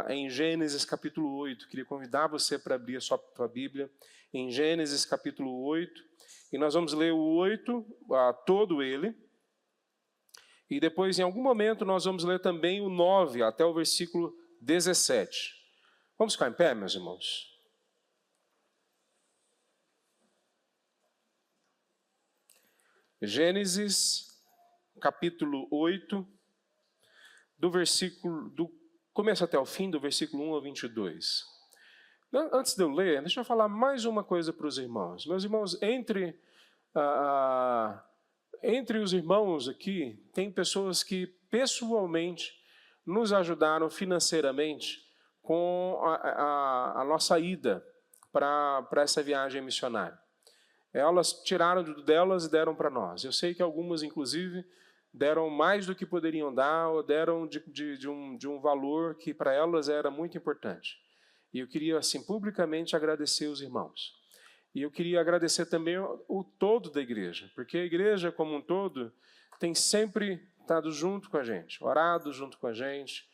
em Gênesis capítulo 8. Queria convidar você para abrir a sua Bíblia em Gênesis capítulo 8. E nós vamos ler o 8, todo ele. E depois, em algum momento, nós vamos ler também o 9, até o versículo 17. Vamos ficar em pé, meus irmãos? Gênesis capítulo 8, do começo até o fim, do versículo 1 ao 22. Antes de eu ler, deixa eu falar mais uma coisa para os irmãos. Meus irmãos, entre os irmãos aqui, tem pessoas que pessoalmente nos ajudaram financeiramente com a nossa ida para essa viagem missionária. Elas tiraram delas e deram para nós. Eu sei que algumas, inclusive, deram mais do que poderiam dar, ou deram de um valor que para elas era muito importante. E eu queria, assim, publicamente agradecer os irmãos. E eu queria agradecer também o todo da igreja, porque a igreja como um todo tem sempre estado junto com a gente, orado junto com a gente.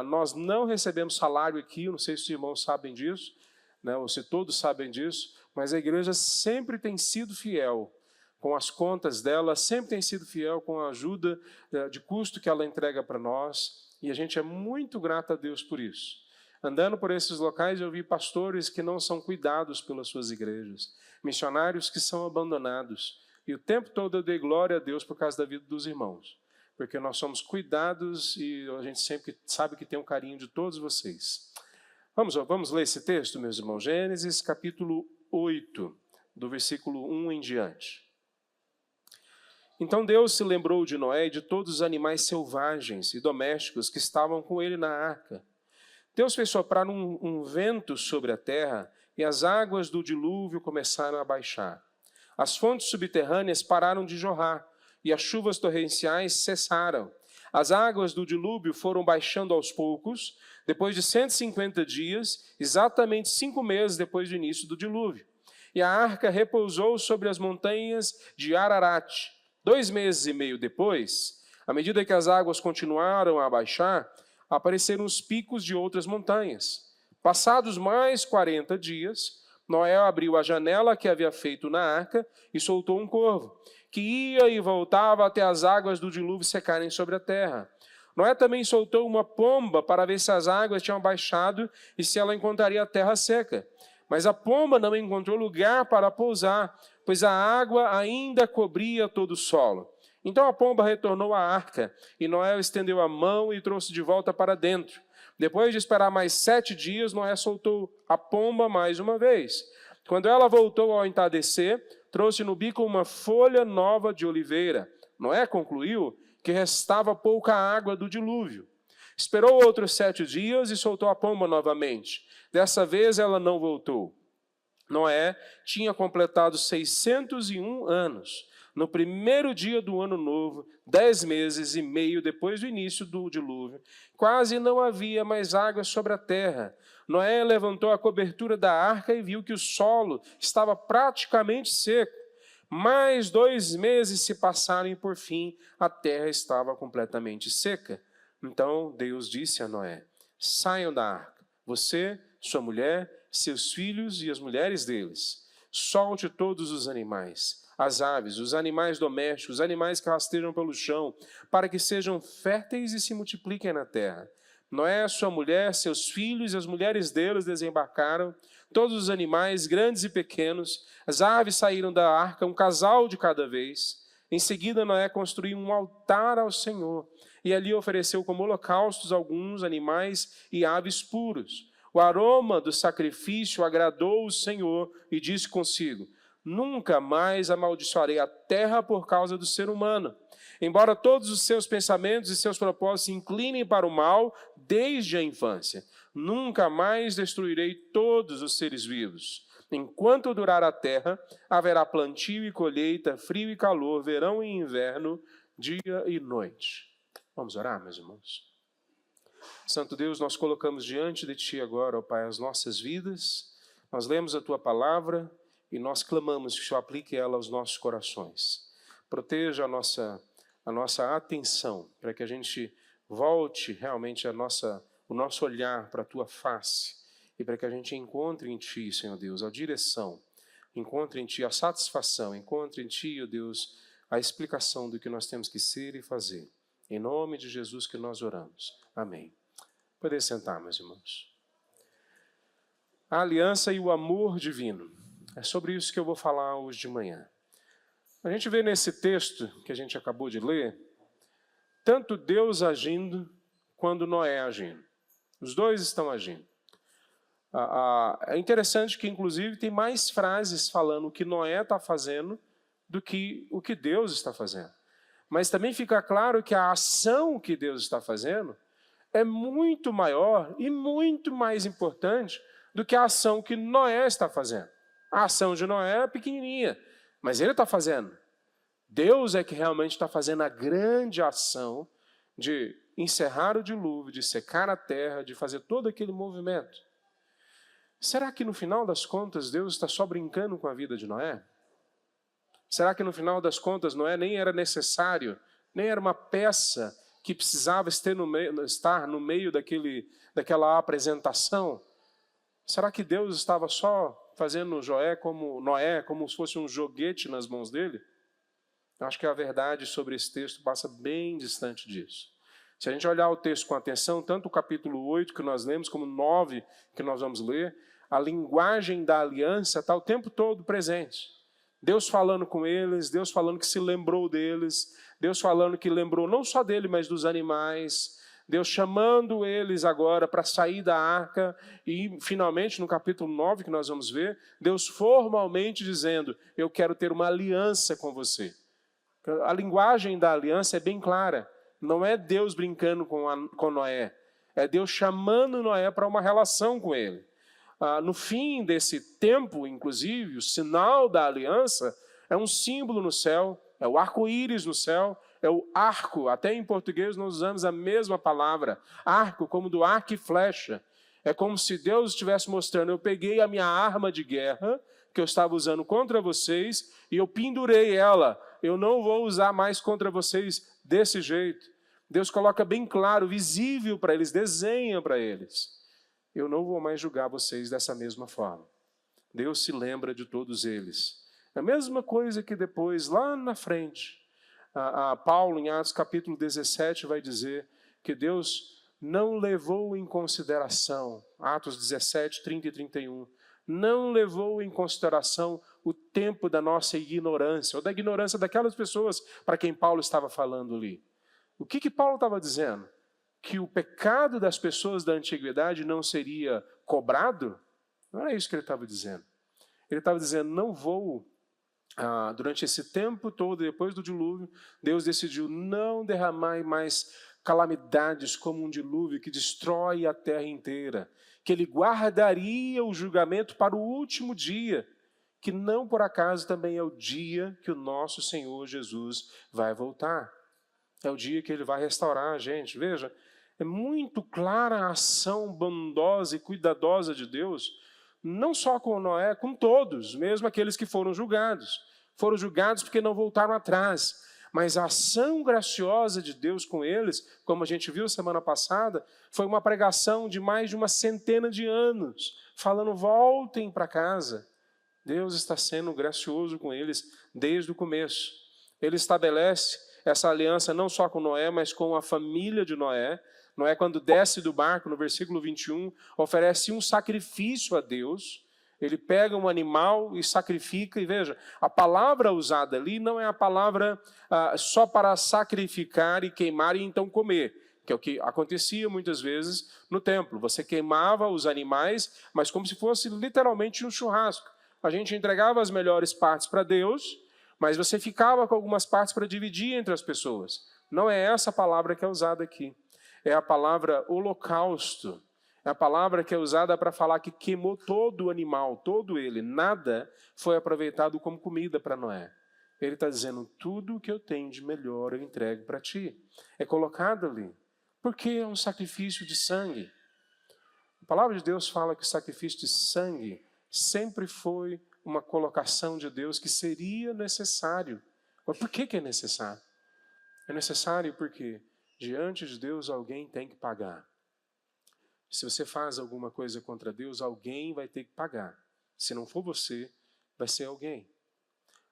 Nós não recebemos salário aqui, não sei se os irmãos sabem disso, né, ou se todos sabem disso, mas a igreja sempre tem sido fiel com as contas dela, sempre tem sido fiel com a ajuda de custo que ela entrega para nós, e a gente é muito grato a Deus por isso. Andando por esses locais, eu vi pastores que não são cuidados pelas suas igrejas, missionários que são abandonados, e o tempo todo eu dei glória a Deus por causa da vida dos irmãos, porque nós somos cuidados e a gente sempre sabe que tem um carinho de todos vocês. Vamos ler esse texto, meus irmãos? Gênesis capítulo 8, do versículo 1 em diante. Então Deus se lembrou de Noé e de todos os animais selvagens e domésticos que estavam com ele na arca. Deus fez soprar um vento sobre a terra e as águas do dilúvio começaram a baixar. As fontes subterrâneas pararam de jorrar e as chuvas torrenciais cessaram. As águas do dilúvio foram baixando aos poucos, depois de 150 dias, exatamente 5 meses depois do início do dilúvio. E a arca repousou sobre as montanhas de Ararat. 2 meses e meio depois, à medida que as águas continuaram a baixar, apareceram os picos de outras montanhas. Passados mais 40 dias, Noé abriu a janela que havia feito na arca e soltou um corvo, que ia e voltava até as águas do dilúvio secarem sobre a terra. Noé também soltou uma pomba para ver se as águas tinham baixado e se ela encontraria a terra seca. Mas a pomba não encontrou lugar para pousar, pois a água ainda cobria todo o solo. Então a pomba retornou à arca, e Noé estendeu a mão e trouxe de volta para dentro. Depois de esperar mais 7 dias, Noé soltou a pomba mais uma vez. Quando ela voltou ao entardecer, trouxe no bico uma folha nova de oliveira. Noé concluiu que restava pouca água do dilúvio. Esperou outros 7 dias e soltou a pomba novamente. Dessa vez ela não voltou. Noé tinha completado 601 anos. No primeiro dia do ano novo, 10 meses e meio depois do início do dilúvio, quase não havia mais água sobre a terra. Noé levantou a cobertura da arca e viu que o solo estava praticamente seco. Mais 2 meses se passaram e, por fim, a terra estava completamente seca. Então Deus disse a Noé: saiam da arca, você, sua mulher, seus filhos e as mulheres deles. Solte todos os animais, as aves, os animais domésticos, os animais que rastejam pelo chão, para que sejam férteis e se multipliquem na terra. Noé, sua mulher, seus filhos e as mulheres deles desembarcaram, todos os animais, grandes e pequenos, as aves saíram da arca, um casal de cada vez. Em seguida, Noé construiu um altar ao Senhor, e ali ofereceu como holocaustos alguns animais e aves puros. O aroma do sacrifício agradou o Senhor e disse consigo: nunca mais amaldiçoarei a terra por causa do ser humano. Embora todos os seus pensamentos e seus propósitos se inclinem para o mal desde a infância, nunca mais destruirei todos os seres vivos. Enquanto durar a terra, haverá plantio e colheita, frio e calor, verão e inverno, dia e noite. Vamos orar, meus irmãos? Santo Deus, nós colocamos diante de Ti agora, ó Pai, as nossas vidas. Nós lemos a Tua palavra e nós clamamos que o Senhor aplique ela aos nossos corações. Proteja a nossa atenção, para que a gente volte realmente a nossa o nosso olhar para a Tua face e para que a gente encontre em Ti, Senhor Deus, a direção, encontre em Ti a satisfação, encontre em Ti, ó Deus, a explicação do que nós temos que ser e fazer. Em nome de Jesus que nós oramos. Amém. Poder sentar, meus irmãos. A aliança e o amor divino. É sobre isso que eu vou falar hoje de manhã. A gente vê nesse texto que a gente acabou de ler, tanto Deus agindo quanto Noé agindo. Os dois estão agindo. É interessante que, inclusive, tem mais frases falando o que Noé está fazendo do que o que Deus está fazendo. Mas também fica claro que a ação que Deus está fazendo é muito maior e muito mais importante do que a ação que Noé está fazendo. A ação de Noé é pequenininha, mas ele está fazendo. Deus é que realmente está fazendo a grande ação de encerrar o dilúvio, de secar a terra, de fazer todo aquele movimento. Será que no final das contas Deus está só brincando com a vida de Noé? Será que no final das contas Noé nem era necessário, nem era uma peça que precisava estar no meio daquela apresentação? Será que Deus estava só fazendo Noé como se fosse um joguete nas mãos dele? Eu acho que a verdade sobre esse texto passa bem distante disso. Se a gente olhar o texto com atenção, tanto o capítulo 8 que nós lemos, como o 9 que nós vamos ler, a linguagem da aliança está o tempo todo presente. Deus falando com eles, Deus falando que se lembrou deles, Deus falando que lembrou não só dele, mas dos animais, Deus chamando eles agora para sair da arca e, finalmente, no capítulo 9 que nós vamos ver, Deus formalmente dizendo, eu quero ter uma aliança com você. A linguagem da aliança é bem clara. Não é Deus brincando com Noé. É Deus chamando Noé para uma relação com ele. No fim desse tempo, inclusive, o sinal da aliança é um símbolo no céu, é o arco-íris no céu, é o arco. Até em português nós usamos a mesma palavra. Arco, como do arco e flecha. É como se Deus estivesse mostrando, eu peguei a minha arma de guerra, que eu estava usando contra vocês, e eu pendurei ela. Eu não vou usar mais contra vocês desse jeito. Deus coloca bem claro, visível para eles, desenha para eles. Eu não vou mais julgar vocês dessa mesma forma. Deus se lembra de todos eles. É a mesma coisa que depois, lá na frente, Paulo, em Atos capítulo 17, vai dizer que Deus não levou em consideração, Atos 17, 30 e 31, não levou em consideração o tempo da nossa ignorância, ou da ignorância daquelas pessoas para quem Paulo estava falando ali. O que Paulo estava dizendo? Que o pecado das pessoas da antiguidade não seria cobrado? Não era isso que ele estava dizendo. Ele estava dizendo, não vou, durante esse tempo todo, depois do dilúvio, Deus decidiu não derramar mais calamidades como um dilúvio que destrói a terra inteira, que ele guardaria o julgamento para o último dia, que não por acaso também é o dia que o nosso Senhor Jesus vai voltar. É o dia que ele vai restaurar a gente. Veja, é muito clara a ação bondosa e cuidadosa de Deus, não só com Noé, com todos, mesmo aqueles que foram julgados. Foram julgados porque não voltaram atrás. Mas a ação graciosa de Deus com eles, como a gente viu semana passada, foi uma pregação de mais de uma centena de anos, falando, voltem para casa. Deus está sendo gracioso com eles desde o começo. Ele estabelece essa aliança não só com Noé, mas com a família de Noé. Noé, quando desce do barco, no versículo 21, oferece um sacrifício a Deus. Ele pega um animal e sacrifica, e veja, a palavra usada ali não é a palavra só para sacrificar e queimar e então comer, que é o que acontecia muitas vezes no templo. Você queimava os animais, mas como se fosse literalmente um churrasco. A gente entregava as melhores partes para Deus, mas você ficava com algumas partes para dividir entre as pessoas. Não é essa a palavra que é usada aqui. É a palavra holocausto. É a palavra que é usada para falar que queimou todo o animal, todo ele. Nada foi aproveitado como comida para Noé. Ele está dizendo, tudo o que eu tenho de melhor eu entrego para ti. É colocado ali. Porque é um sacrifício de sangue. A palavra de Deus fala que o sacrifício de sangue sempre foi uma colocação de Deus que seria necessário. Mas por que é necessário? É necessário porque diante de Deus alguém tem que pagar. Se você faz alguma coisa contra Deus, alguém vai ter que pagar. Se não for você, vai ser alguém.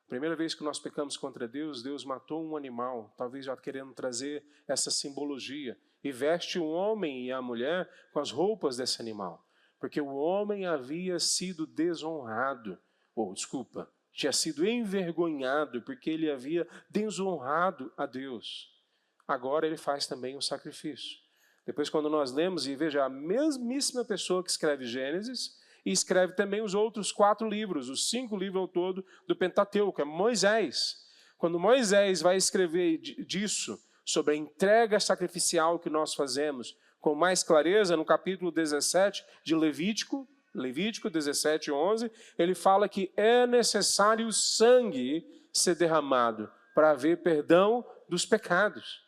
A primeira vez que nós pecamos contra Deus, Deus matou um animal, talvez já querendo trazer essa simbologia, e veste o homem e a mulher com as roupas desse animal, porque o homem havia sido desonrado, tinha sido envergonhado, porque ele havia desonrado a Deus. Agora ele faz também um sacrifício. Depois, quando nós lemos, e veja, a mesmíssima pessoa que escreve Gênesis, e escreve também os outros 4 livros, os 5 livros ao todo do Pentateuco, é Moisés. Quando Moisés vai escrever disso, sobre a entrega sacrificial que nós fazemos, com mais clareza, no capítulo 17 de Levítico 17, 11, ele fala que é necessário sangue ser derramado para haver perdão dos pecados.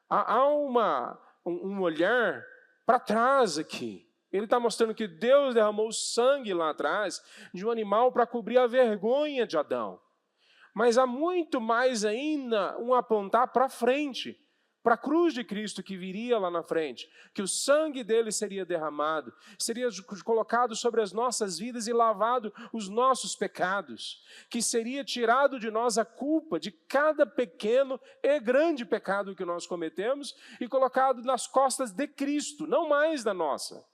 Há um olhar para trás aqui. Ele está mostrando que Deus derramou sangue lá atrás de um animal para cobrir a vergonha de Adão. Mas há muito mais ainda um apontar para frente, para a cruz de Cristo que viria lá na frente, que o sangue dele seria derramado, seria colocado sobre as nossas vidas e lavado os nossos pecados, que seria tirado de nós a culpa de cada pequeno e grande pecado que nós cometemos e colocado nas costas de Cristo, não mais da nossa.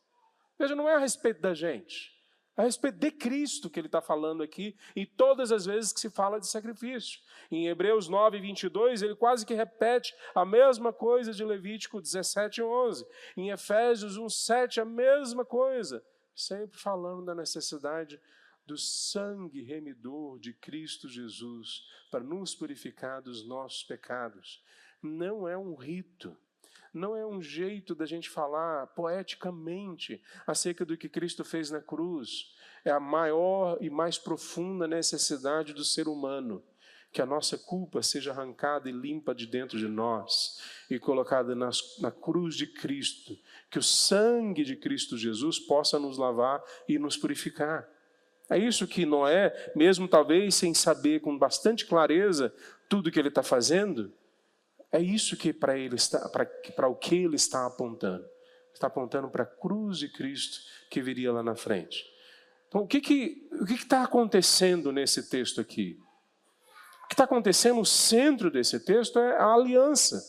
Veja, não é a respeito da gente, é a respeito de Cristo que ele está falando aqui, e todas as vezes que se fala de sacrifício. Em Hebreus 9, 22, ele quase que repete a mesma coisa de Levítico 17, 11. Em Efésios 1, 7, a mesma coisa, sempre falando da necessidade do sangue remidor de Cristo Jesus para nos purificar dos nossos pecados. Não é um rito. Não é um jeito da gente falar poeticamente acerca do que Cristo fez na cruz. É a maior e mais profunda necessidade do ser humano, que a nossa culpa seja arrancada e limpa de dentro de nós e colocada na cruz de Cristo, que o sangue de Cristo Jesus possa nos lavar e nos purificar. É isso que Noé, mesmo talvez sem saber com bastante clareza tudo que ele está fazendo, é isso que para o que ele está apontando. Está apontando para a cruz de Cristo que viria lá na frente. Então, o que está acontecendo nesse texto aqui? O que está acontecendo no centro desse texto é a aliança.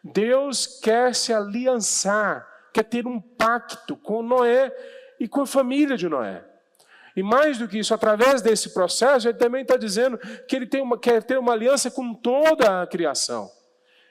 Deus quer se aliançar, quer ter um pacto com Noé e com a família de Noé. E mais do que isso, através desse processo, ele também está dizendo que ele quer ter uma aliança com toda a criação.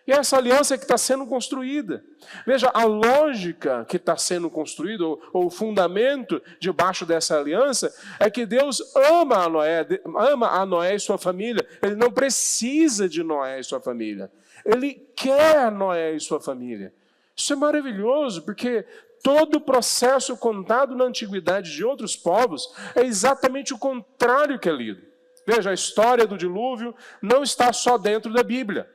E essa aliança é que está sendo construída. Veja, a lógica que está sendo construída, ou o fundamento debaixo dessa aliança, é que Deus ama a Noé e sua família. Ele não precisa de Noé e sua família. Ele quer Noé e sua família. Isso é maravilhoso, porque todo o processo contado na antiguidade de outros povos é exatamente o contrário que é lido. Veja, a história do dilúvio não está só dentro da Bíblia.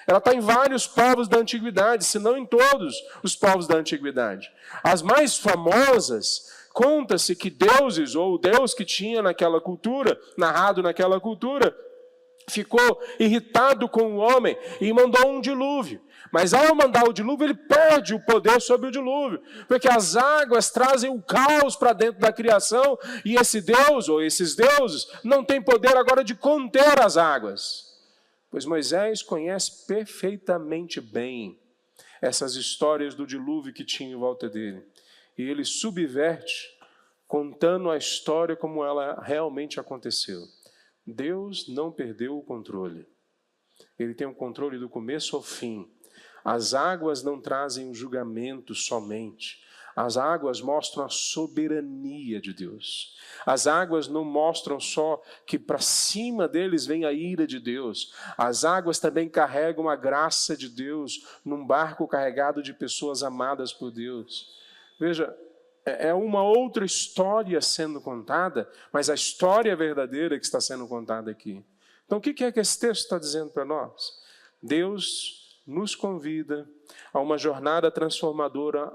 Ela está em vários povos da antiguidade, se não em todos os povos da antiguidade. As mais famosas, conta-se que deuses, ou o Deus que tinha naquela cultura, narrado naquela cultura, ficou irritado com o homem e mandou um dilúvio. Mas ao mandar o dilúvio, ele perde o poder sobre o dilúvio, porque as águas trazem o caos para dentro da criação, e esse Deus, ou esses deuses, não tem poder agora de conter as águas. Pois Moisés conhece perfeitamente bem essas histórias do dilúvio que tinha em volta dele. E ele subverte, contando a história como ela realmente aconteceu. Deus não perdeu o controle. Ele tem o controle do começo ao fim. As águas não trazem o julgamento somente. As águas mostram a soberania de Deus. As águas não mostram só que para cima deles vem a ira de Deus. As águas também carregam a graça de Deus num barco carregado de pessoas amadas por Deus. Veja, é uma outra história sendo contada, mas a história verdadeira que está sendo contada aqui. Então, o que é que esse texto está dizendo para nós? Deus nos convida a uma jornada transformadora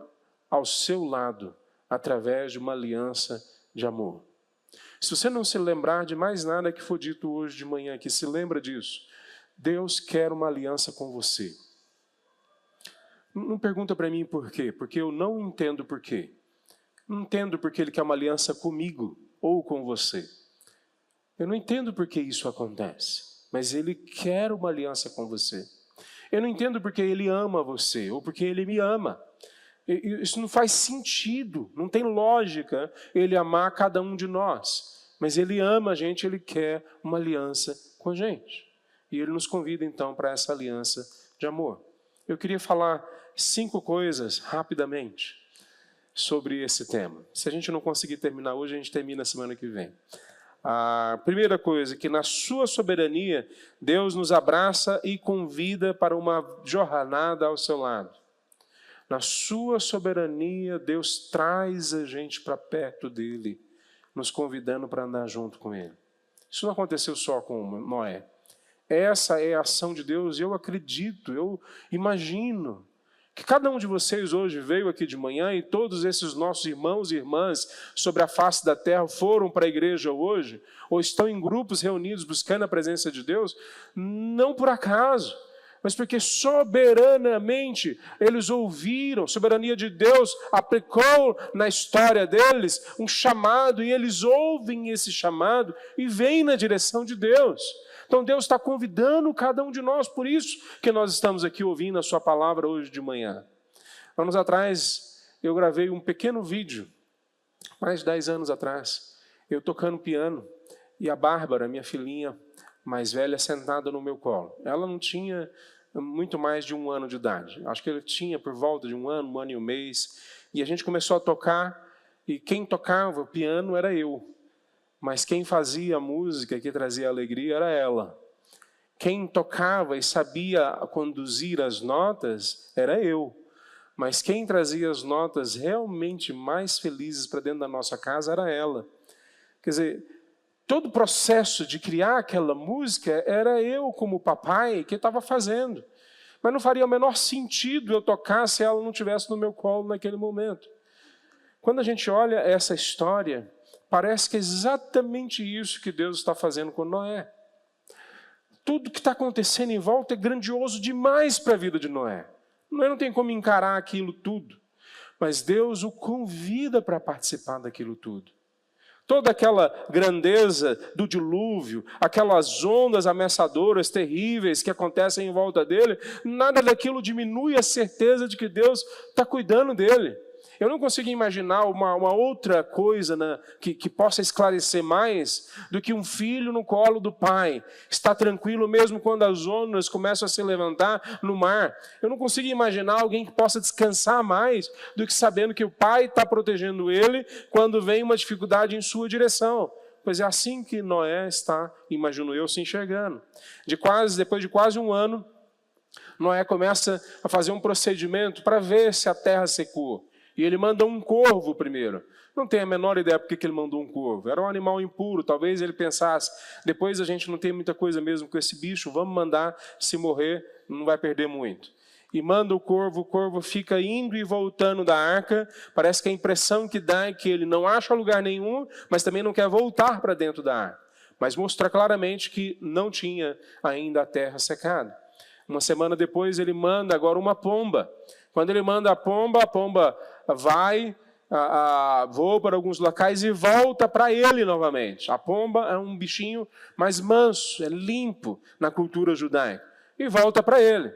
ao seu lado, através de uma aliança de amor. Se você não se lembrar de mais nada que foi dito hoje de manhã aqui, se lembra disso. Deus quer uma aliança com você. Não pergunta para mim por quê, porque eu não entendo por quê. Não entendo porque ele quer uma aliança comigo ou com você. Eu não entendo por que isso acontece, mas ele quer uma aliança com você. Eu não entendo porque ele ama você ou porque ele me ama. Isso não faz sentido, não tem lógica ele amar cada um de nós. Mas ele ama a gente, ele quer uma aliança com a gente. E ele nos convida então para essa aliança de amor. Eu queria falar 5 coisas rapidamente sobre esse tema. Se a gente não conseguir terminar hoje, a gente termina semana que vem. A primeira coisa, que na sua soberania, Deus nos abraça e convida para uma jornada ao seu lado. Na sua soberania, Deus traz a gente para perto dele, nos convidando para andar junto com ele. Isso não aconteceu só com Noé. Essa é a ação de Deus, e eu acredito, eu imagino que cada um de vocês hoje veio aqui de manhã e todos esses nossos irmãos e irmãs sobre a face da terra foram para a igreja hoje, ou estão em grupos reunidos buscando a presença de Deus, não por acaso, mas porque soberanamente eles ouviram, soberania de Deus aplicou na história deles um chamado, e eles ouvem esse chamado e vêm na direção de Deus. Então Deus está convidando cada um de nós, por isso que nós estamos aqui ouvindo a sua palavra hoje de manhã. Anos atrás, eu gravei um pequeno vídeo, mais de 10 anos atrás, eu tocando piano, e a Bárbara, minha filhinha mais velha, sentada no meu colo. Ela não tinha muito mais de 1 ano de idade. Acho que ele tinha por volta de 1 ano e um mês. E a gente começou a tocar, e quem tocava o piano era eu. Mas quem fazia a música, que trazia alegria, era ela. Quem tocava e sabia conduzir as notas, era eu. Mas quem trazia as notas realmente mais felizes para dentro da nossa casa, era ela. Quer dizer, todo o processo de criar aquela música, era eu como papai que estava fazendo. Mas não faria o menor sentido eu tocar se ela não estivesse no meu colo naquele momento. Quando a gente olha essa história, parece que é exatamente isso que Deus está fazendo com Noé. Tudo que está acontecendo em volta é grandioso demais para a vida de Noé. Noé não tem como encarar aquilo tudo, mas Deus o convida para participar daquilo tudo. Toda aquela grandeza do dilúvio, aquelas ondas ameaçadoras, terríveis que acontecem em volta dele, nada daquilo diminui a certeza de que Deus está cuidando dele. Eu não consigo imaginar uma outra coisa que possa esclarecer mais do que um filho no colo do pai. Está tranquilo mesmo quando as ondas começam a se levantar no mar. Eu não consigo imaginar alguém que possa descansar mais do que sabendo que o pai está protegendo ele quando vem uma dificuldade em sua direção. Pois é assim que Noé está, imagino eu, se enxergando. Depois de quase 1 ano, Noé começa a fazer um procedimento para ver se a terra secou. E ele manda um corvo primeiro. Não tenho a menor ideia por que ele mandou um corvo. Era um animal impuro. Talvez ele pensasse, depois a gente não tem muita coisa mesmo com esse bicho, vamos mandar, se morrer, não vai perder muito. E manda o corvo fica indo e voltando da arca. Parece que a impressão que dá é que ele não acha lugar nenhum, mas também não quer voltar para dentro da arca. Mas mostra claramente que não tinha ainda a terra secada. 1 semana depois ele manda agora uma pomba. Quando ele manda a pomba vai, voa para alguns locais e volta para ele novamente. A pomba é um bichinho mais manso, é limpo na cultura judaica. E volta para ele,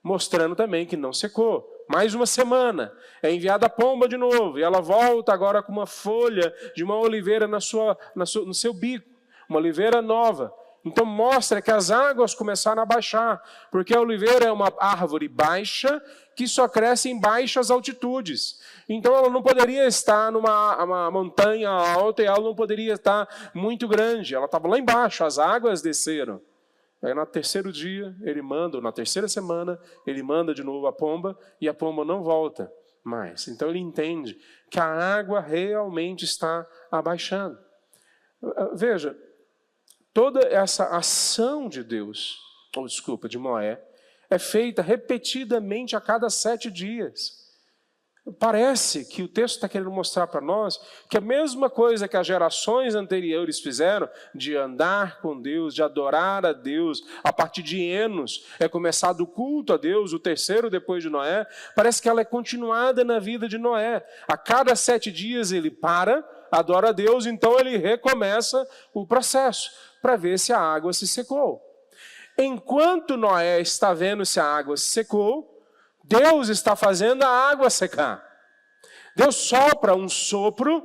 mostrando também que não secou. Mais 1 semana, é enviada a pomba de novo, e ela volta agora com uma folha de uma oliveira no seu bico, uma oliveira nova. Então mostra que as águas começaram a baixar, porque a oliveira é uma árvore baixa que só cresce em baixas altitudes. Então ela não poderia estar numa montanha alta e ela não poderia estar muito grande. Ela estava lá embaixo, as águas desceram. Aí no 3º dia, ele manda, ou na 3ª semana, ele manda de novo a pomba e a pomba não volta mais. Então ele entende que a água realmente está abaixando. Veja, toda essa ação de Deus, de Noé, é feita repetidamente a cada 7 dias. Parece que o texto está querendo mostrar para nós que a mesma coisa que as gerações anteriores fizeram, de andar com Deus, de adorar a Deus, a partir de Enos, é começado o culto a Deus, o terceiro depois de Noé, parece que ela é continuada na vida de Noé. A cada 7 dias ele para, adora a Deus, então ele recomeça o processo, para ver se a água se secou. Enquanto Noé está vendo se a água se secou, Deus está fazendo a água secar. Deus sopra um sopro,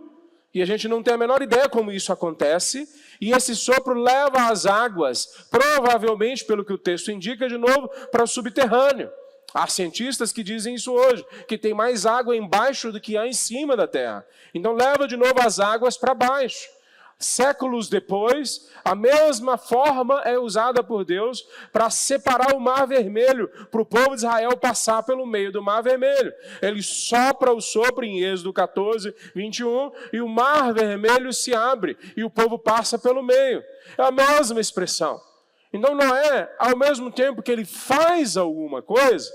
e a gente não tem a menor ideia como isso acontece, e esse sopro leva as águas, provavelmente, pelo que o texto indica, de novo, para o subterrâneo. Há cientistas que dizem isso hoje, que tem mais água embaixo do que há em cima da terra. Então leva de novo as águas para baixo. Séculos depois, a mesma forma é usada por Deus para separar o Mar Vermelho, para o povo de Israel passar pelo meio do Mar Vermelho. Ele sopra o sopro em Êxodo 14, 21, e o Mar Vermelho se abre, e o povo passa pelo meio. É a mesma expressão. Então Noé, ao mesmo tempo que ele faz alguma coisa,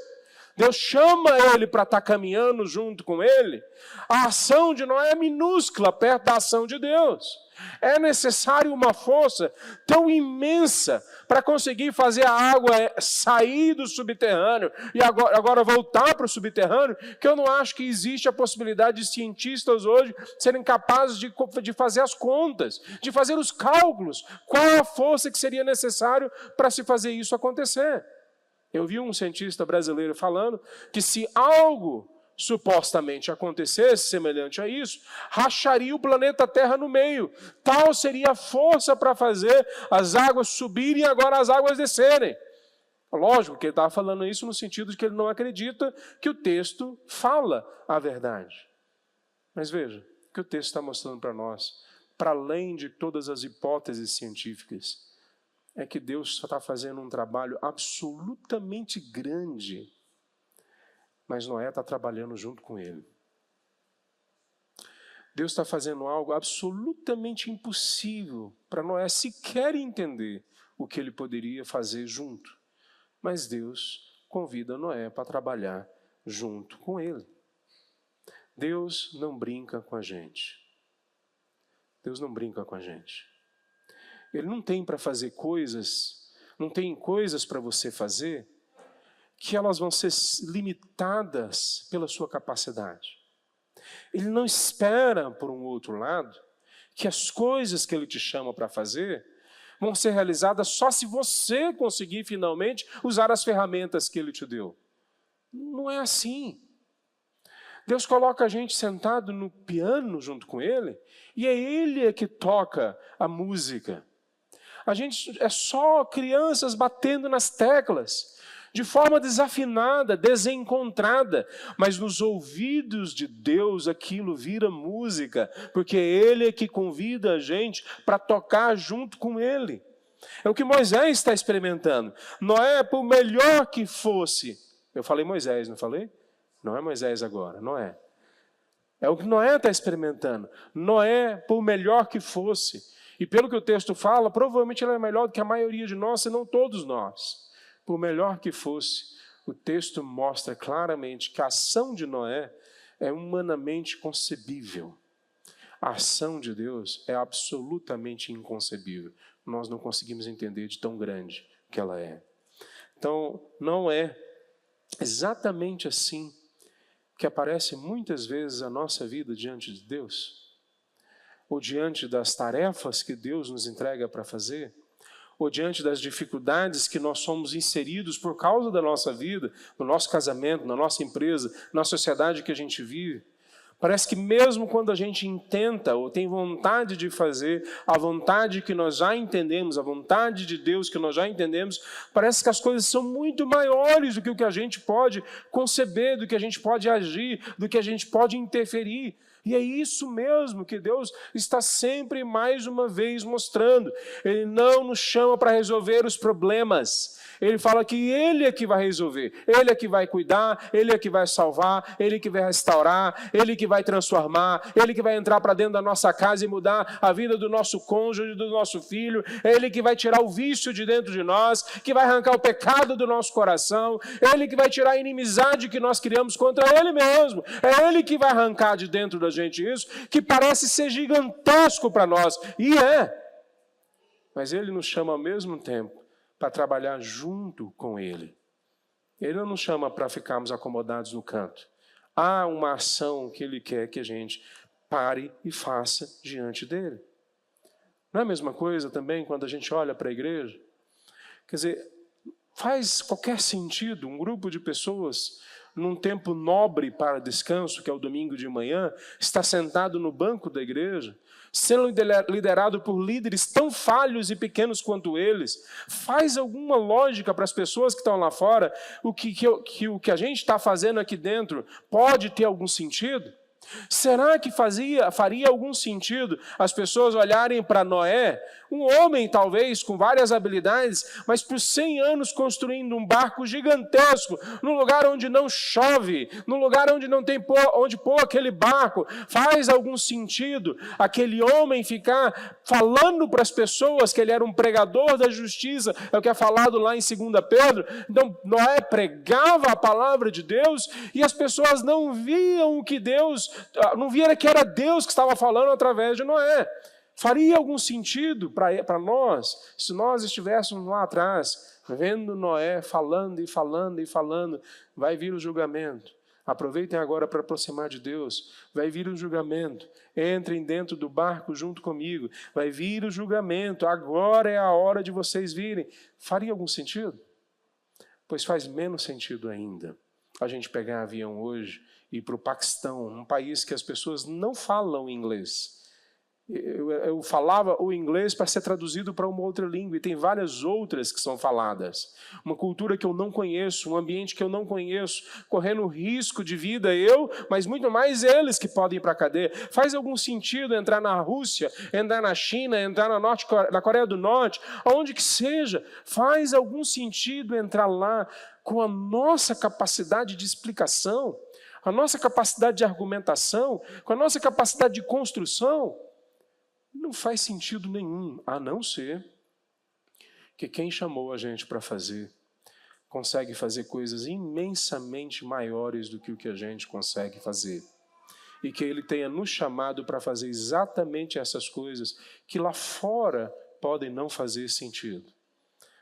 Deus chama ele para estar caminhando junto com ele. A ação de Noé é minúscula perto da ação de Deus. É necessário uma força tão imensa para conseguir fazer a água sair do subterrâneo e agora voltar para o subterrâneo, que eu não acho que existe a possibilidade de cientistas hoje serem capazes de fazer as contas, de fazer os cálculos, qual a força que seria necessário para se fazer isso acontecer. Eu vi um cientista brasileiro falando que se algo supostamente acontecesse semelhante a isso, racharia o planeta Terra no meio. Tal seria a força para fazer as águas subirem e agora as águas descerem. Lógico que ele estava falando isso no sentido de que ele não acredita que o texto fala a verdade. Mas veja, o que o texto está mostrando para nós, para além de todas as hipóteses científicas, é que Deus está fazendo um trabalho absolutamente grande, mas Noé está trabalhando junto com ele. Deus está fazendo algo absolutamente impossível para Noé sequer entender o que ele poderia fazer junto. Mas Deus convida Noé para trabalhar junto com ele. Deus não brinca com a gente. Deus não brinca com a gente. Ele não tem para fazer coisas, não tem coisas para você fazer que elas vão ser limitadas pela sua capacidade. Ele não espera, por um outro lado, que as coisas que ele te chama para fazer vão ser realizadas só se você conseguir finalmente usar as ferramentas que ele te deu. Não é assim. Deus coloca a gente sentado no piano junto com ele, e é ele que toca a música. A gente é só crianças batendo nas teclas, de forma desafinada, desencontrada, mas nos ouvidos de Deus aquilo vira música, porque Ele é que convida a gente para tocar junto com Ele. É o que Moisés está experimentando. Noé, por melhor que fosse, eu falei Moisés, não falei? Não é Moisés agora, Noé. É o que Noé está experimentando. Noé, por melhor que fosse, e pelo que o texto fala, provavelmente ele é melhor do que a maioria de nós, se não todos nós. Por melhor que fosse, o texto mostra claramente que a ação de Noé é humanamente concebível. A ação de Deus é absolutamente inconcebível. Nós não conseguimos entender de tão grande que ela é. Então, não é exatamente assim que aparece muitas vezes a nossa vida diante de Deus? Ou diante das tarefas que Deus nos entrega para fazer? Ou diante das dificuldades que nós somos inseridos por causa da nossa vida, no nosso casamento, na nossa empresa, na sociedade que a gente vive? Parece que mesmo quando a gente intenta ou tem vontade de fazer a vontade que nós já entendemos, a vontade de Deus que nós já entendemos, parece que as coisas são muito maiores do que o que a gente pode conceber, do que a gente pode agir, do que a gente pode interferir. E é isso mesmo que Deus está sempre mais uma vez mostrando. Ele não nos chama para resolver os problemas. Ele fala que Ele é que vai resolver. Ele é que vai cuidar, Ele é que vai salvar, Ele é que vai restaurar, Ele é que vai transformar, Ele que vai entrar para dentro da nossa casa e mudar a vida do nosso cônjuge, do nosso filho, é Ele que vai tirar o vício de dentro de nós, que vai arrancar o pecado do nosso coração, é Ele que vai tirar a inimizade que nós criamos contra Ele mesmo, é Ele que vai arrancar de dentro da gente isso, que parece ser gigantesco para nós, e mas Ele nos chama ao mesmo tempo para trabalhar junto com Ele. Ele não nos chama para ficarmos acomodados no canto. Há uma ação que Ele quer que a gente pare e faça diante dEle. Não é a mesma coisa também quando a gente olha para a igreja? Quer dizer, faz qualquer sentido um grupo de pessoas, num tempo nobre para descanso, que é o domingo de manhã, está sentado no banco da igreja, sendo liderado por líderes tão falhos e pequenos quanto eles? Faz alguma lógica para as pessoas que estão lá fora? O que a gente está fazendo aqui dentro pode ter algum sentido? Será que faria algum sentido as pessoas olharem para Noé, um homem talvez com várias habilidades, mas por 100 anos construindo um barco gigantesco, num lugar onde não chove, num lugar onde não tem onde pôr aquele barco? Faz algum sentido aquele homem ficar falando para as pessoas que ele era um pregador da justiça? É o que é falado lá em 2 Pedro. Então Noé pregava a palavra de Deus e as pessoas não viam o que não via que era Deus que estava falando através de Noé. Faria algum sentido para nós, se nós estivéssemos lá atrás, vendo Noé falando e falando e falando? Vai vir o julgamento. Aproveitem agora para aproximar de Deus. Vai vir o julgamento. Entrem dentro do barco junto comigo. Vai vir o julgamento. Agora é a hora de vocês virem. Faria algum sentido? Pois faz menos sentido ainda a gente pegar avião hoje e ir para o Paquistão, um país que as pessoas não falam inglês. Eu falava o inglês para ser traduzido para uma outra língua, e tem várias outras que são faladas. Uma cultura que eu não conheço, um ambiente que eu não conheço, correndo risco de vida mas muito mais eles que podem ir para a cadeia. Faz algum sentido entrar na Rússia, entrar na China, entrar na Coreia do Norte, aonde que seja? Faz algum sentido entrar lá com a nossa capacidade de explicação, a nossa capacidade de argumentação, com a nossa capacidade de construção? Não faz sentido nenhum, a não ser que quem chamou a gente para fazer consegue fazer coisas imensamente maiores do que o que a gente consegue fazer. E que Ele tenha nos chamado para fazer exatamente essas coisas que lá fora podem não fazer sentido.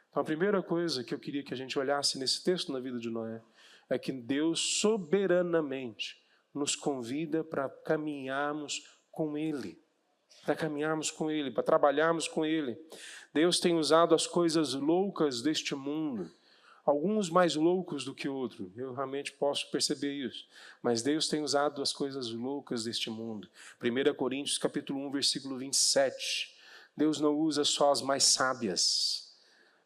Então, a primeira coisa que eu queria que a gente olhasse nesse texto na vida de Noé é que Deus soberanamente nos convida para caminharmos com Ele. Para caminharmos com Ele, para trabalharmos com Ele. Deus tem usado as coisas loucas deste mundo, alguns mais loucos do que outros, eu realmente posso perceber isso, mas Deus tem usado as coisas loucas deste mundo. 1 Coríntios capítulo 1, versículo 27, Deus não usa só as mais sábias,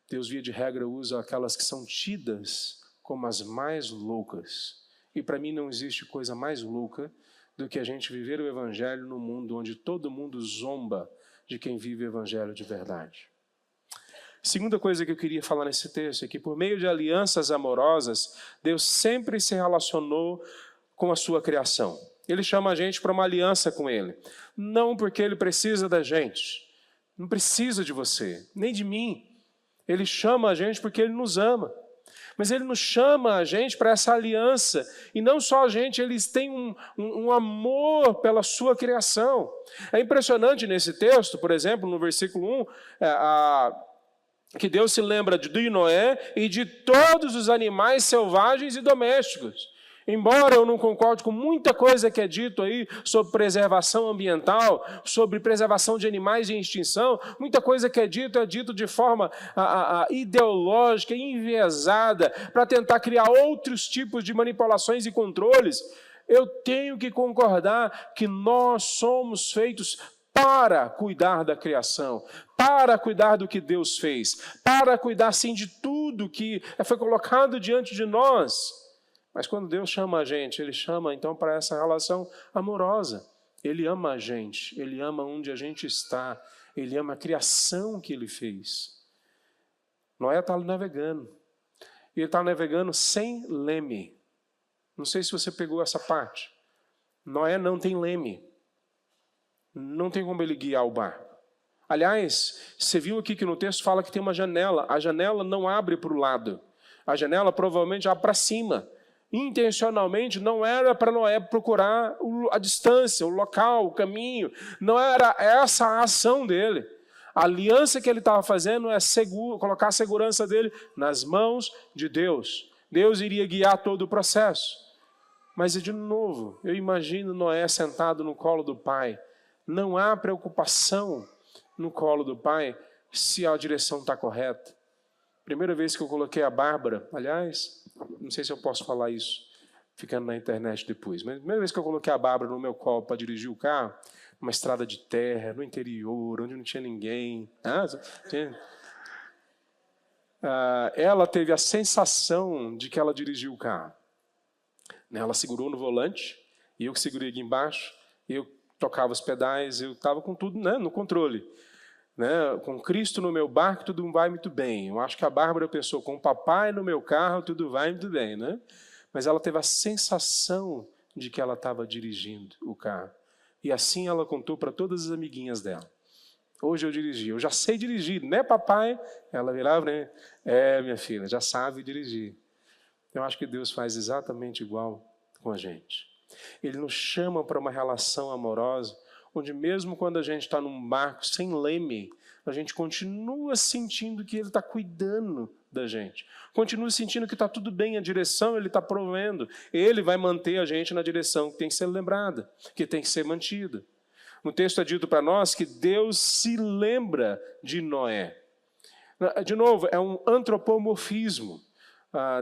Deus, via de regra, usa aquelas que são tidas como as mais loucas, e para mim não existe coisa mais louca do que a gente viver o Evangelho num mundo onde todo mundo zomba de quem vive o Evangelho de verdade. Segunda coisa que eu queria falar nesse texto é que, por meio de alianças amorosas, Deus sempre se relacionou com a sua criação. Ele chama a gente para uma aliança com Ele. Não porque Ele precisa da gente, não precisa de você, nem de mim. Ele chama a gente porque Ele nos ama. Mas Ele nos chama a gente para essa aliança. E não só a gente, eles têm um amor pela sua criação. É impressionante nesse texto, por exemplo, no versículo 1, que Deus se lembra de Noé e de todos os animais selvagens e domésticos. Embora eu não concorde com muita coisa que é dito aí sobre preservação ambiental, sobre preservação de animais em extinção, muita coisa que é dito de forma ideológica, enviesada, para tentar criar outros tipos de manipulações e controles. Eu tenho que concordar que nós somos feitos para cuidar da criação, para cuidar do que Deus fez, para cuidar, sim, de tudo que foi colocado diante de nós. Mas quando Deus chama a gente, Ele chama então para essa relação amorosa. Ele ama a gente, Ele ama onde a gente está, Ele ama a criação que Ele fez. Noé está navegando, e ele está navegando sem leme. Não sei se você pegou essa parte. Noé não tem leme. Não tem como ele guiar o barco. Aliás, você viu aqui que no texto fala que tem uma janela. A janela não abre para o lado. A janela provavelmente abre para cima. Intencionalmente não era para Noé procurar a distância, o local, o caminho. Não era essa a ação dele. A aliança que ele estava fazendo é colocar a segurança dele nas mãos de Deus. Deus iria guiar todo o processo. Mas, de novo, eu imagino Noé sentado no colo do pai. Não há preocupação no colo do pai se a direção está correta. Primeira vez que eu coloquei a Bárbara, aliás, não sei se eu posso falar isso ficando na internet depois, mas a primeira vez que eu coloquei a Bárbara no meu colo para dirigir o carro, numa estrada de terra, no interior, onde não tinha ninguém, ela teve a sensação de que ela dirigiu o carro. Ela segurou no volante, e eu que segurei aqui embaixo, eu tocava os pedais, eu estava com tudo, no controle. Com Cristo no meu barco, tudo vai muito bem. Eu acho que a Bárbara pensou, com o papai no meu carro, tudo vai muito bem. Mas ela teve a sensação de que ela estava dirigindo o carro. E assim ela contou para todas as amiguinhas dela. Hoje eu dirigi, eu já sei dirigir, né, papai? Ela virava, minha filha, já sabe dirigir. Eu acho que Deus faz exatamente igual com a gente. Ele nos chama para uma relação amorosa, onde mesmo quando a gente está num barco sem leme, a gente continua sentindo que Ele está cuidando da gente. Continua sentindo que está tudo bem, a direção Ele está provendo. Ele vai manter a gente na direção que tem que ser lembrada, que tem que ser mantida. No texto é dito para nós que Deus se lembra de Noé. De novo, é um antropomorfismo.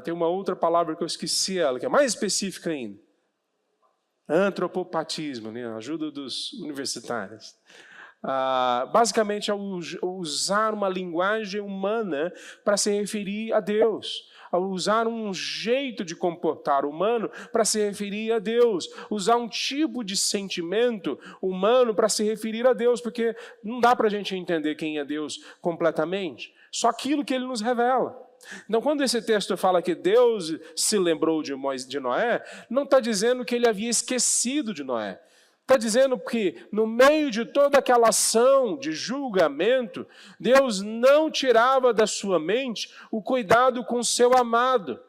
Tem uma outra palavra que eu esqueci ela, que é mais específica ainda. Antropopatismo, ajuda dos universitários. Basicamente é usar uma linguagem humana para se referir a Deus. Usar um jeito de comportar humano para se referir a Deus. Usar um tipo de sentimento humano para se referir a Deus, porque não dá para a gente entender quem é Deus completamente. Só aquilo que Ele nos revela. Então, quando esse texto fala que Deus se lembrou de Noé, não está dizendo que Ele havia esquecido de Noé. Está dizendo que, no meio de toda aquela ação de julgamento, Deus não tirava da sua mente o cuidado com o seu amado.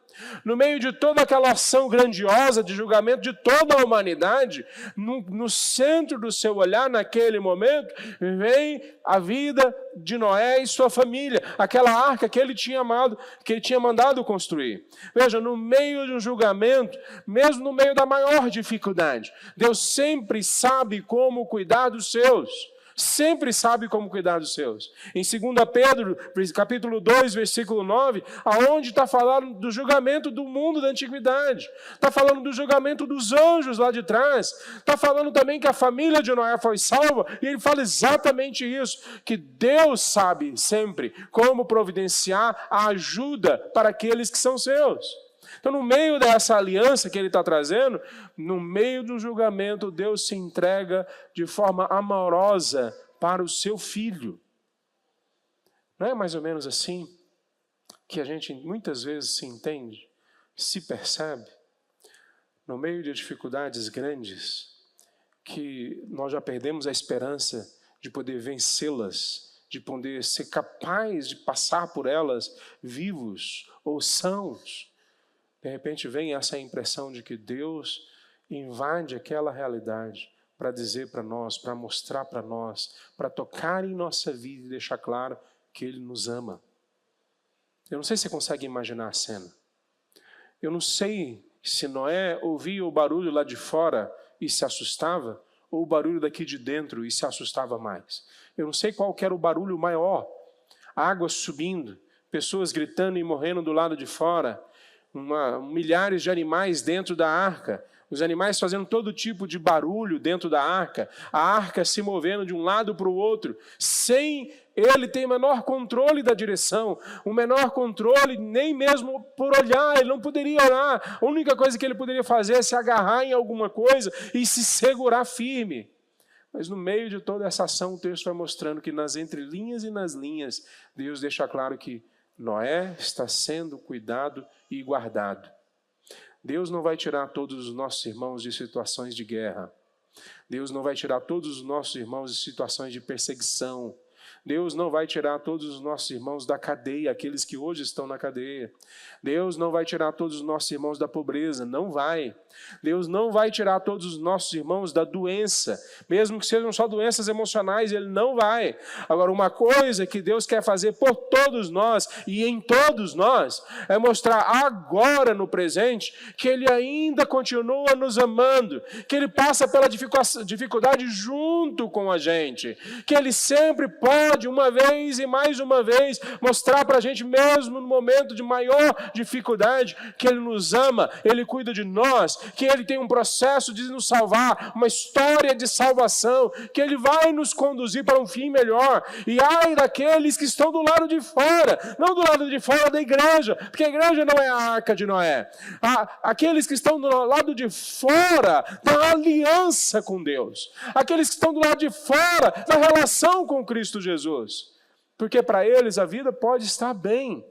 No meio de toda aquela ação grandiosa de julgamento de toda a humanidade, no centro do seu olhar, naquele momento, vem a vida de Noé e sua família, aquela arca que ele tinha mandado construir. Veja, no meio de um julgamento, mesmo no meio da maior dificuldade, Deus sempre sabe como cuidar dos seus. Sempre sabe como cuidar dos seus. Em 2 Pedro, capítulo 2, versículo 9, aonde está falando do julgamento do mundo da antiguidade. Está falando do julgamento dos anjos lá de trás. Está falando também que a família de Noé foi salva. E ele fala exatamente isso, que Deus sabe sempre como providenciar a ajuda para aqueles que são seus. Então, no meio dessa aliança que ele está trazendo, no meio do julgamento, Deus se entrega de forma amorosa para o seu filho. Não é mais ou menos assim que a gente muitas vezes se entende, se percebe, no meio de dificuldades grandes, que nós já perdemos a esperança de poder vencê-las, de poder ser capaz de passar por elas vivos ou sãos. De repente vem essa impressão de que Deus invade aquela realidade para dizer para nós, para mostrar para nós, para tocar em nossa vida e deixar claro que Ele nos ama. Eu não sei se você consegue imaginar a cena. Eu não sei se Noé ouvia o barulho lá de fora e se assustava, ou o barulho daqui de dentro e se assustava mais. Eu não sei qual que era o barulho maior. Água subindo, pessoas gritando e morrendo do lado de fora, milhares de animais dentro da arca, os animais fazendo todo tipo de barulho dentro da arca, a arca se movendo de um lado para o outro, sem ele ter o menor controle da direção, o menor controle nem mesmo por olhar, ele não poderia olhar, a única coisa que ele poderia fazer é se agarrar em alguma coisa e se segurar firme. Mas no meio de toda essa ação, o texto vai mostrando que nas entrelinhas e nas linhas, Deus deixa claro que Noé está sendo cuidado e guardado. Deus não vai tirar todos os nossos irmãos de situações de guerra. Deus não vai tirar todos os nossos irmãos de situações de perseguição. Deus não vai tirar todos os nossos irmãos da cadeia, aqueles que hoje estão na cadeia. Deus não vai tirar todos os nossos irmãos da pobreza, não vai. Deus não vai tirar todos os nossos irmãos da doença, mesmo que sejam só doenças emocionais, Ele não vai. Agora, uma coisa que Deus quer fazer por todos nós e em todos nós, é mostrar agora no presente que Ele ainda continua nos amando, que Ele passa pela dificuldade junto com a gente, que Ele sempre pode, uma vez e mais uma vez, mostrar para a gente, mesmo no momento de maior dificuldade, que Ele nos ama, Ele cuida de nós, que Ele tem um processo de nos salvar, uma história de salvação, que Ele vai nos conduzir para um fim melhor. E ai daqueles que estão do lado de fora, não do lado de fora da igreja, porque a igreja não é a arca de Noé. Aqueles que estão do lado de fora da aliança com Deus, aqueles que estão do lado de fora da relação com Cristo Jesus, porque para eles a vida pode estar bem,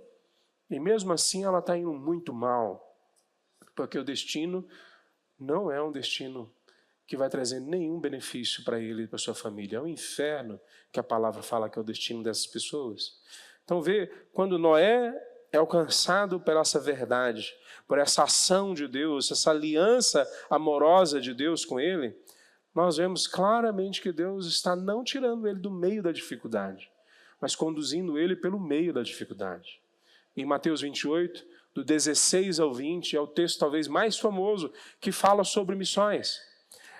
e mesmo assim ela está indo muito mal, porque o destino não é um destino que vai trazer nenhum benefício para ele e para sua família. É o inferno que a palavra fala que é o destino dessas pessoas. Então vê, quando Noé é alcançado por essa verdade, por essa ação de Deus, essa aliança amorosa de Deus com ele, nós vemos claramente que Deus está não tirando ele do meio da dificuldade, mas conduzindo ele pelo meio da dificuldade. Em Mateus 28, do 16 ao 20, é o texto talvez mais famoso que fala sobre missões.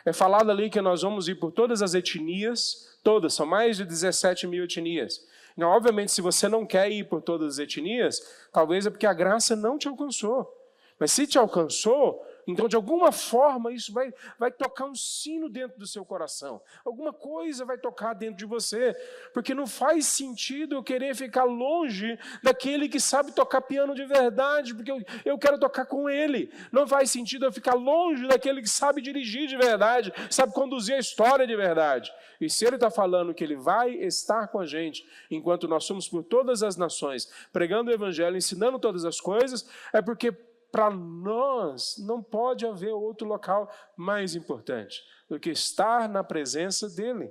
É falado ali que nós vamos ir por todas as etnias, todas, são mais de 17 mil etnias. Então, obviamente, se você não quer ir por todas as etnias, talvez é porque a graça não te alcançou. Mas se te alcançou, então, de alguma forma, isso vai tocar um sino dentro do seu coração. Alguma coisa vai tocar dentro de você. Porque não faz sentido eu querer ficar longe daquele que sabe tocar piano de verdade, porque eu quero tocar com ele. Não faz sentido eu ficar longe daquele que sabe dirigir de verdade, sabe conduzir a história de verdade. E se ele está falando que ele vai estar com a gente, enquanto nós somos por todas as nações, pregando o evangelho, ensinando todas as coisas, é porque para nós não pode haver outro local mais importante do que estar na presença dele.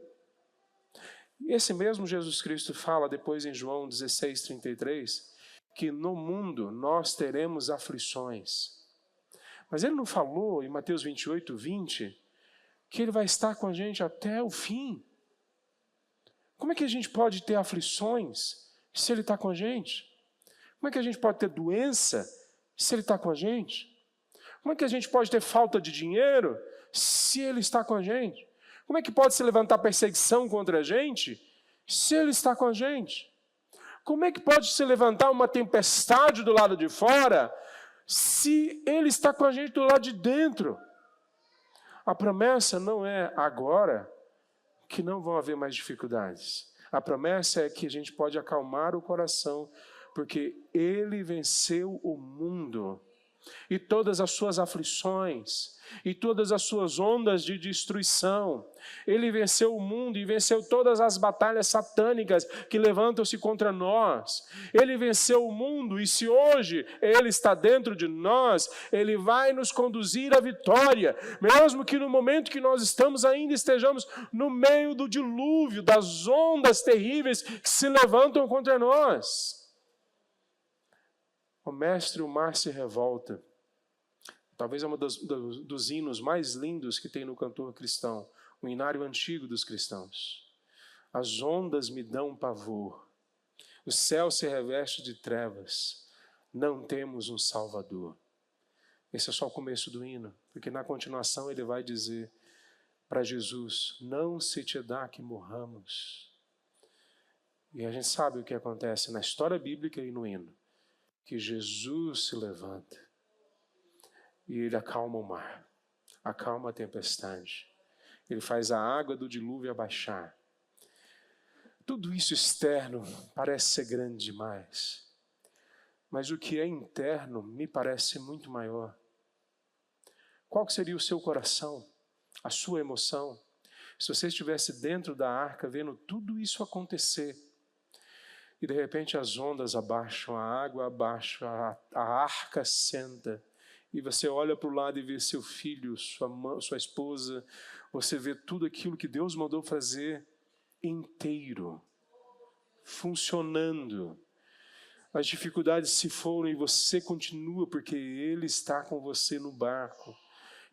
E esse mesmo Jesus Cristo fala depois em João 16:33, que no mundo nós teremos aflições. Mas ele não falou em Mateus 28:20 que ele vai estar com a gente até o fim. Como é que a gente pode ter aflições se ele está com a gente? Como é que a gente pode ter doença se ele está com a gente? Como é que a gente pode ter falta de dinheiro se ele está com a gente? Como é que pode se levantar perseguição contra a gente se ele está com a gente? Como é que pode se levantar uma tempestade do lado de fora se ele está com a gente do lado de dentro? A promessa não é agora que não vão haver mais dificuldades. A promessa é que a gente pode acalmar o coração, porque ele venceu o mundo e todas as suas aflições e todas as suas ondas de destruição. Ele venceu o mundo e venceu todas as batalhas satânicas que levantam-se contra nós. Ele venceu o mundo e se hoje ele está dentro de nós, ele vai nos conduzir à vitória, mesmo que no momento que nós estamos ainda estejamos no meio do dilúvio, das ondas terríveis que se levantam contra nós. O mestre, o mar se revolta. Talvez é um dos hinos mais lindos que tem no cantor cristão, o hinário antigo dos cristãos. As ondas me dão pavor, o céu se reveste de trevas, não temos um Salvador. Esse é só o começo do hino, porque na continuação ele vai dizer para Jesus, não se te dá que morramos. E a gente sabe o que acontece na história bíblica e no hino. Que Jesus se levanta e ele acalma o mar, acalma a tempestade, ele faz a água do dilúvio abaixar. Tudo isso externo parece ser grande demais, mas o que é interno me parece muito maior. Qual que seria o seu coração, a sua emoção, se você estivesse dentro da arca vendo tudo isso acontecer? E de repente as ondas abaixam, a água abaixa, a arca senta e você olha para o lado e vê seu filho, sua esposa, você vê tudo aquilo que Deus mandou fazer inteiro, funcionando. As dificuldades se foram e você continua, porque Ele está com você no barco.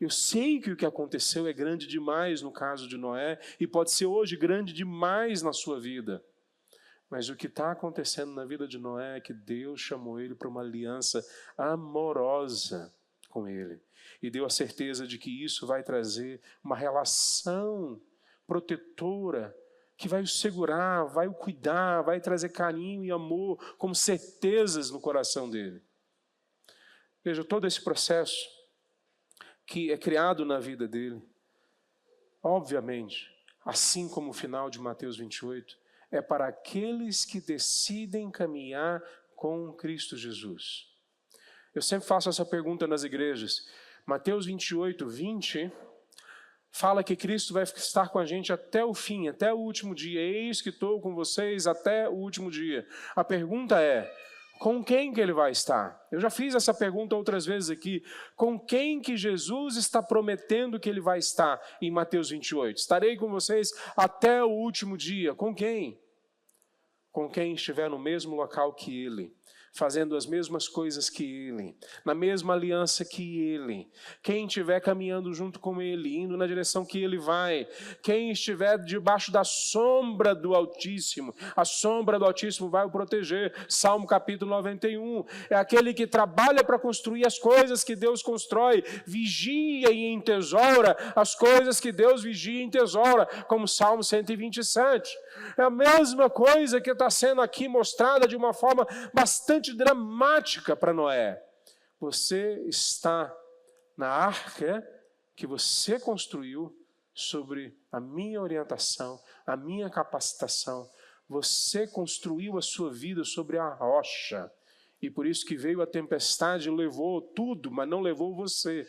Eu sei que o que aconteceu é grande demais no caso de Noé, e pode ser hoje grande demais na sua vida. Mas o que está acontecendo na vida de Noé é que Deus chamou ele para uma aliança amorosa com ele. E deu a certeza de que isso vai trazer uma relação protetora, que vai o segurar, vai o cuidar, vai trazer carinho e amor como certezas no coração dele. Veja, todo esse processo que é criado na vida dele, obviamente, assim como o final de Mateus 28, é para aqueles que decidem caminhar com Cristo Jesus. Eu sempre faço essa pergunta nas igrejas. Mateus 28, 20, fala que Cristo vai estar com a gente até o fim, até o último dia. Eis que estou com vocês até o último dia. A pergunta é, com quem que ele vai estar? Eu já fiz essa pergunta outras vezes aqui. Com quem que Jesus está prometendo que ele vai estar em Mateus 28? Estarei com vocês até o último dia. Com quem? Com quem estiver no mesmo local que ele, fazendo as mesmas coisas que ele, na mesma aliança que ele, quem estiver caminhando junto com ele, indo na direção que ele vai, quem estiver debaixo da sombra do Altíssimo, a sombra do Altíssimo vai o proteger. Salmo capítulo 91, é aquele que trabalha para construir as coisas que Deus constrói, vigia e entesoura as coisas que Deus vigia e entesoura, como Salmo 127. É a mesma coisa que está sendo aqui mostrada de uma forma bastante dramática para Noé. Você está na arca que você construiu sobre a minha orientação, a minha capacitação. Você construiu a sua vida sobre a rocha. E por isso que veio a tempestade e levou tudo, mas não levou você.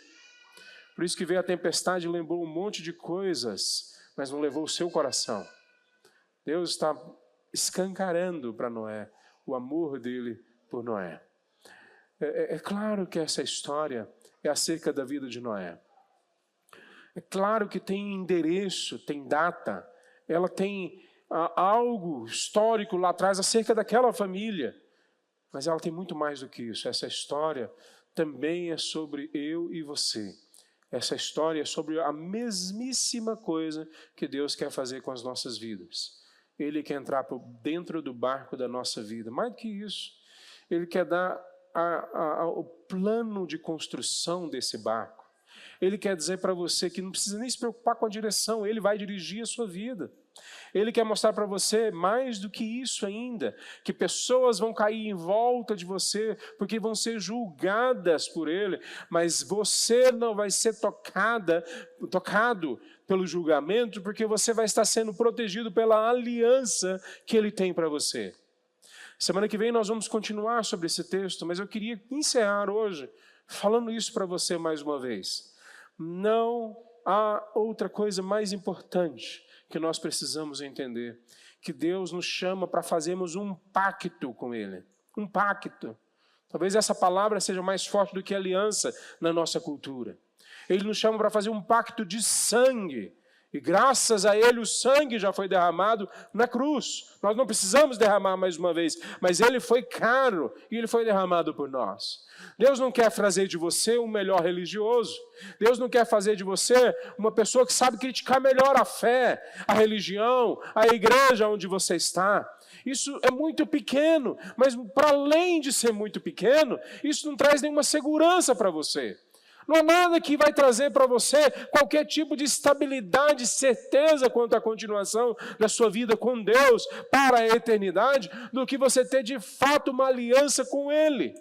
Por isso que veio a tempestade e levou um monte de coisas, mas não levou o seu coração. Deus está escancarando para Noé o amor dele por Noé. É claro que essa história é acerca da vida de Noé. É claro que tem endereço, tem data, ela tem algo histórico lá atrás acerca daquela família. Mas ela tem muito mais do que isso. Essa história também é sobre eu e você. Essa história é sobre a mesmíssima coisa que Deus quer fazer com as nossas vidas. Ele quer entrar por dentro do barco da nossa vida. Mais do que isso, Ele quer dar o plano de construção desse barco. Ele quer dizer para você que não precisa nem se preocupar com a direção, Ele vai dirigir a sua vida. Ele quer mostrar para você mais do que isso ainda, que pessoas vão cair em volta de você, porque vão ser julgadas por Ele, mas você não vai ser tocado pelo julgamento, porque você vai estar sendo protegido pela aliança que Ele tem para você. Semana que vem nós vamos continuar sobre esse texto, mas eu queria encerrar hoje falando isso para você mais uma vez. Não há outra coisa mais importante que nós precisamos entender, que Deus nos chama para fazermos um pacto com Ele. Um pacto. Talvez essa palavra seja mais forte do que aliança na nossa cultura. Ele nos chama para fazer um pacto de sangue. E graças a Ele o sangue já foi derramado na cruz. Nós não precisamos derramar mais uma vez, mas Ele foi caro e Ele foi derramado por nós. Deus não quer fazer de você um melhor religioso. Deus não quer fazer de você uma pessoa que sabe criticar melhor a fé, a religião, a igreja onde você está. Isso é muito pequeno, mas para além de ser muito pequeno, isso não traz nenhuma segurança para você. Não há nada que vai trazer para você qualquer tipo de estabilidade, certeza quanto à continuação da sua vida com Deus para a eternidade, do que você ter de fato uma aliança com Ele.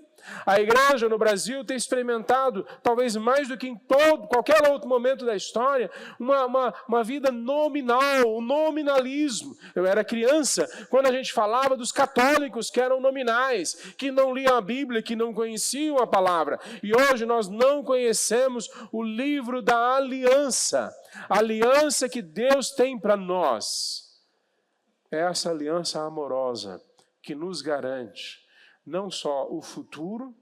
A igreja no Brasil tem experimentado, talvez mais do que em qualquer outro momento da história, uma vida nominal, um nominalismo. Eu era criança quando a gente falava dos católicos que eram nominais, que não liam a Bíblia, que não conheciam a palavra. E hoje nós não conhecemos o livro da aliança, a aliança que Deus tem para nós. É essa aliança amorosa que nos garante não só o futuro,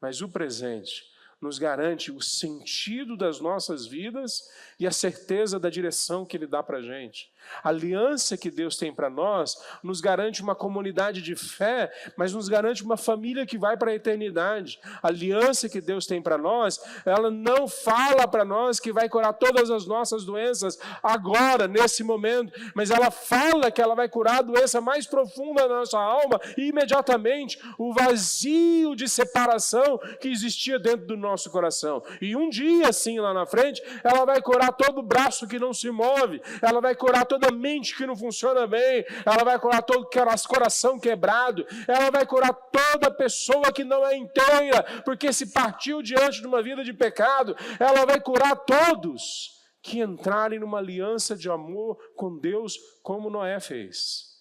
mas o presente, nos garante o sentido das nossas vidas e a certeza da direção que Ele dá para a gente. A aliança que Deus tem para nós nos garante uma comunidade de fé, mas nos garante uma família que vai para a eternidade. A aliança que Deus tem para nós, ela não fala para nós que vai curar todas as nossas doenças agora, nesse momento, mas ela fala que ela vai curar a doença mais profunda da nossa alma e imediatamente o vazio de separação que existia dentro do nosso coração. E um dia, assim, lá na frente, ela vai curar todo o braço que não se move, ela vai curar toda a mente que não funciona bem, ela vai curar todo o coração quebrado, ela vai curar toda pessoa que não é inteira, porque se partiu diante de uma vida de pecado, ela vai curar todos que entrarem numa aliança de amor com Deus, como Noé fez.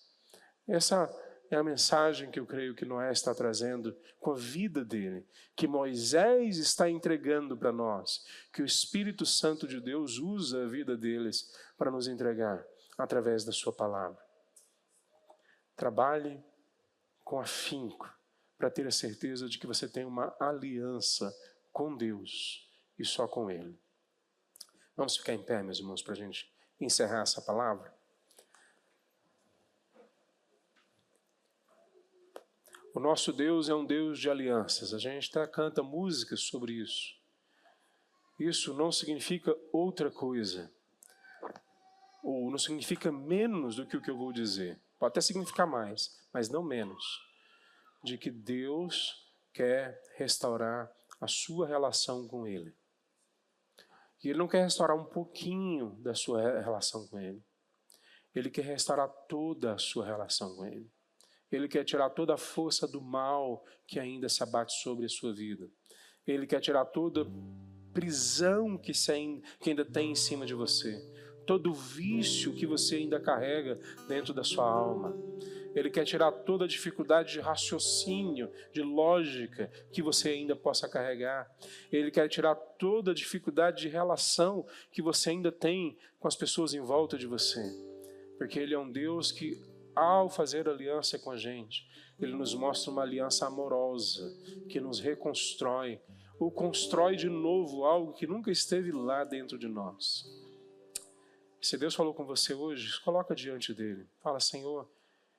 Essa é a mensagem que eu creio que Noé está trazendo com a vida dele, que Moisés está entregando para nós, que o Espírito Santo de Deus usa a vida deles para nos entregar através da sua palavra. Trabalhe com afinco para ter a certeza de que você tem uma aliança com Deus e só com Ele. Vamos ficar em pé, meus irmãos, para a gente encerrar essa palavra. O nosso Deus é um Deus de alianças. A gente canta músicas sobre isso. Isso não significa outra coisa. Ou não significa menos do que o que eu vou dizer. Pode até significar mais, mas não menos. De que Deus quer restaurar a sua relação com Ele. E Ele não quer restaurar um pouquinho da sua relação com Ele. Ele quer restaurar toda a sua relação com Ele. Ele quer tirar toda a força do mal que ainda se abate sobre a sua vida. Ele quer tirar toda prisão que ainda tem em cima de você. Todo vício que você ainda carrega dentro da sua alma. Ele quer tirar toda a dificuldade de raciocínio, de lógica que você ainda possa carregar. Ele quer tirar toda a dificuldade de relação que você ainda tem com as pessoas em volta de você. Porque Ele é um Deus que, ao fazer aliança com a gente, Ele nos mostra uma aliança amorosa, que nos reconstrói, ou constrói de novo algo que nunca esteve lá dentro de nós. Se Deus falou com você hoje, coloca diante dele. Fala: Senhor,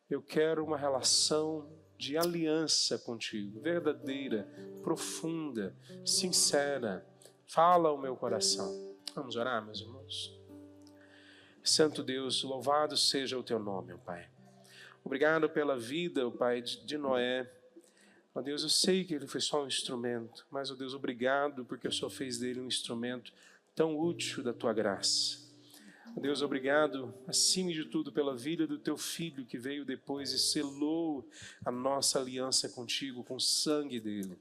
eu quero uma relação de aliança contigo, verdadeira, profunda, sincera. Fala ao meu coração. Vamos orar, meus irmãos? Santo Deus, louvado seja o teu nome, ó Pai. Obrigado pela vida, ó Pai, de Noé. Ó Deus, eu sei que ele foi só um instrumento, mas, ó Deus, obrigado porque o Senhor fez dele um instrumento tão útil da tua graça. Deus, obrigado, acima de tudo, pela vida do teu filho que veio depois e selou a nossa aliança contigo com o sangue dele.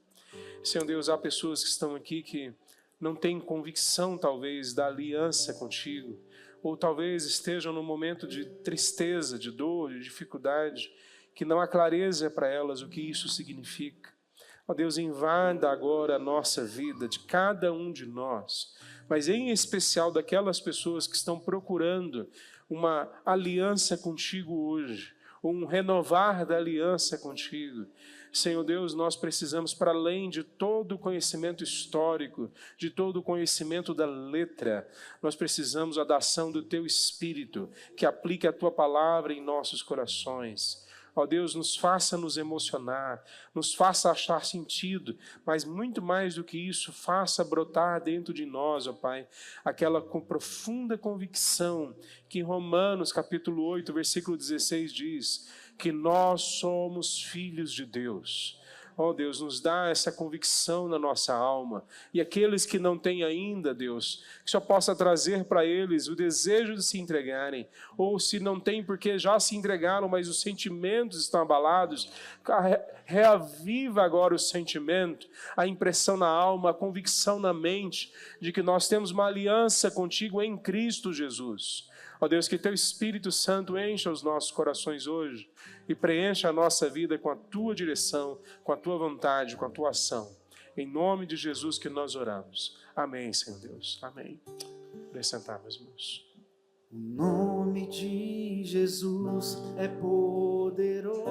Senhor Deus, há pessoas que estão aqui que não têm convicção, talvez, da aliança contigo, ou talvez estejam num momento de tristeza, de dor, de dificuldade, que não há clareza para elas o que isso significa. Ó Deus, invada agora a nossa vida, de cada um de nós, mas em especial daquelas pessoas que estão procurando uma aliança contigo hoje, ou um renovar da aliança contigo. Senhor Deus, nós precisamos, para além de todo o conhecimento histórico, de todo o conhecimento da letra, nós precisamos da ação do Teu Espírito, que aplique a Tua palavra em nossos corações. Ó Deus, nos faça nos emocionar, nos faça achar sentido, mas muito mais do que isso, faça brotar dentro de nós, ó Pai, aquela profunda convicção que em Romanos capítulo 8, versículo 16 diz que nós somos filhos de Deus. Ó Deus, nos dá essa convicção na nossa alma. E aqueles que não têm ainda, Deus, que só possa trazer para eles o desejo de se entregarem. Ou se não tem porque já se entregaram, mas os sentimentos estão abalados, reaviva agora o sentimento, a impressão na alma, a convicção na mente de que nós temos uma aliança contigo em Cristo Jesus. Ó Deus, que Teu Espírito Santo encha os nossos corações hoje e preencha a nossa vida com a Tua direção, com a Tua vontade, com a Tua ação. Em nome de Jesus que nós oramos. Amém, Senhor Deus. Amém. Vem sentar, meus irmãos. O nome de Jesus é poderoso.